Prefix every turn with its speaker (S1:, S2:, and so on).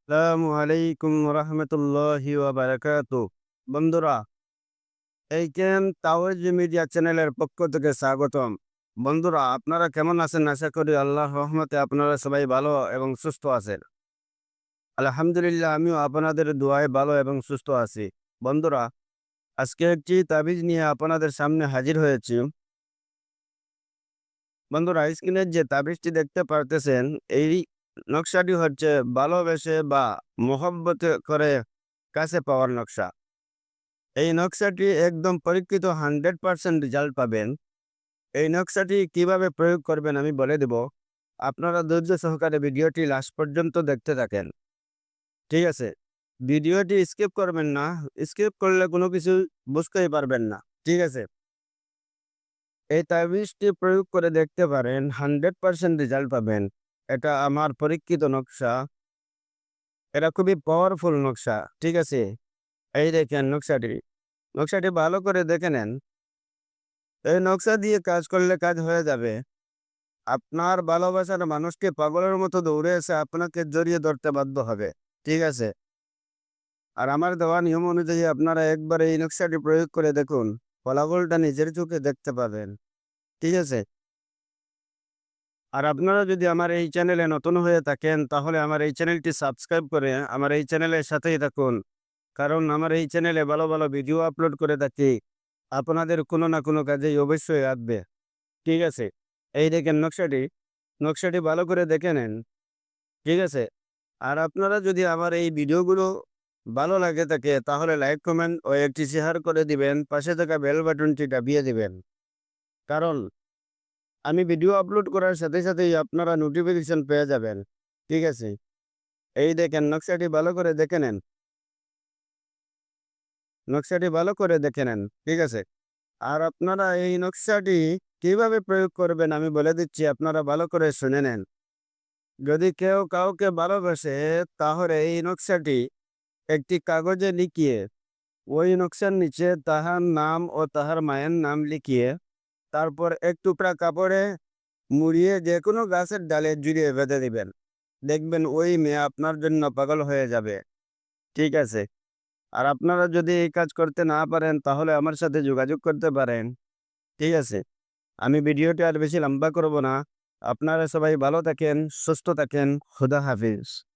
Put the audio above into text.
S1: আসসালামু আলাইকুম রহমতুল্লাহি ওয়া বারাকাতু। বন্ধুরা, এই কেন তাওয়াজ মিডিয়া চ্যানেলের পক্ষ থেকে স্বাগতম। বন্ধুরা, আপনারা কেমন আছেন? আশা করি আল্লাহর রহমতে আপনারা সবাই ভালো এবং সুস্থ আছেন। আলহামদুলিল্লাহ, আমিও আপনাদের দোয়ায় ভালো এবং সুস্থ আছি। বন্ধুরা, আজকে একটি তাবিজ নিয়ে আপনাদের সামনে হাজির হয়েছি। বন্ধুরা, স্ক্রিনের যে তাবিজটি দেখতে পারতেছেন, এই নকশাটি হচ্ছে ভালোবেসে বা মোহব্বতে করে কাছে পাওয়ার নকশা। এই নকশাটি একদম পরীক্ষিত 100% রেজাল্ট পাবেন। এই নকশাটি কিভাবে প্রয়োগ করবেন আমি বলে দেব। আপনারা ধৈর্য সহকারে ভিডিওটি লাস্ট পর্যন্ত দেখতে থাকেন। ঠিক আছে? ভিডিওটি স্কিপ করবেন না। স্কিপ করলে কোনো কিছু বুঝতেই পারবেন না। ঠিক আছে? এই তাবিজটি প্রয়োগ করে দেখতে পারেন, 100% রেজাল্ট পাবেন। এটা আমার পরীক্ষিত নকশা। এটা খুবই পাওয়ারফুল নকশা। ঠিক আছে? এই দেখেন নকশাটি। নকশাটি ভালো করে দেখে নেন। এই নকশা দিয়ে কাজ করলে কাজ হয়ে যাবে। আপনার ভালোবাসার মানুষকে পাগলের মতো দৌড়ে এসে আপনাকে জড়িয়ে ধরতে বাধ্য হবে। ঠিক আছে? আর আমার দেওয়া নিয়ম অনুযায়ী আপনারা একবার এই নকশাটি প্রয়োগ করে দেখুন। ফলাফলটা নিজের চোখে দেখতে পাবেন। ঠিক আছে? আর আপনারা যদি আমার এই চ্যানেলে নতুন হয়ে থাকেন, তাহলে আমার এই চ্যানেলটি সাবস্ক্রাইব করে আমার এই চ্যানেলের সাথেই থাকুন। কারণ আমার এই চ্যানেলে ভালো, ভালো ভিডিও আপলোড করে থাকি। আপনাদের কোনো না কোনো কাজেই অবশ্যই আসবে। ঠিক আছে? এই দেখেন নকশাটি। নকশাটি ভালো করে দেখে নেন। ঠিক আছে? আর আপনারা যদি আমার এই ভিডিওগুলো ভালো লাগে থাকে, তাহলে লাইক, কমেন্ট ও একটি শেয়ার করে দিবেন। পাশে থাকা বেল বাটনটি দাবিয়ে দিবেন। কারণ আমি ভিডিও আপলোড করার সাথে সাথেই আপনারা নোটিফিকেশন পেয়ে যাবেন। ঠিক আছে? এই দেখেন নকশাটি ভালো করে দেখে নেন। নকশাটি ভালো করে দেখে নেন। ঠিক আছে? আর আপনারা এই নকশাটি কিভাবে প্রয়োগ করবেন আমি বলে দিচ্ছি, আপনারা ভালো করে শুনে নেন। যদি কেউ কাউকে ভালোবাসে, তাহলে এই নকশাটি একটি কাগজে লিখিয়ে ওই নকশার নিচে তাহার নাম ও তাহার মায়ের নাম লিখিয়ে তারপর এক টুকরা কাপড়ে মুড়িয়ে যে কোনো গাছের ডালে জুড়িয়ে বেঁধে দিবেন। দেখবেন ওই মেয়ে আপনার জন্য পাগল হয়ে যাবে। ঠিক আছে? আর আপনারা যদি এই কাজ করতে না পারেন, তাহলে আমার সাথে যোগাযোগ করতে পারেন। ঠিক আছে? আমি ভিডিওটি আর বেশি লম্বা করব না। আপনারা সবাই ভালো থাকেন, সুস্থ থাকেন। খুদা হাফিজ।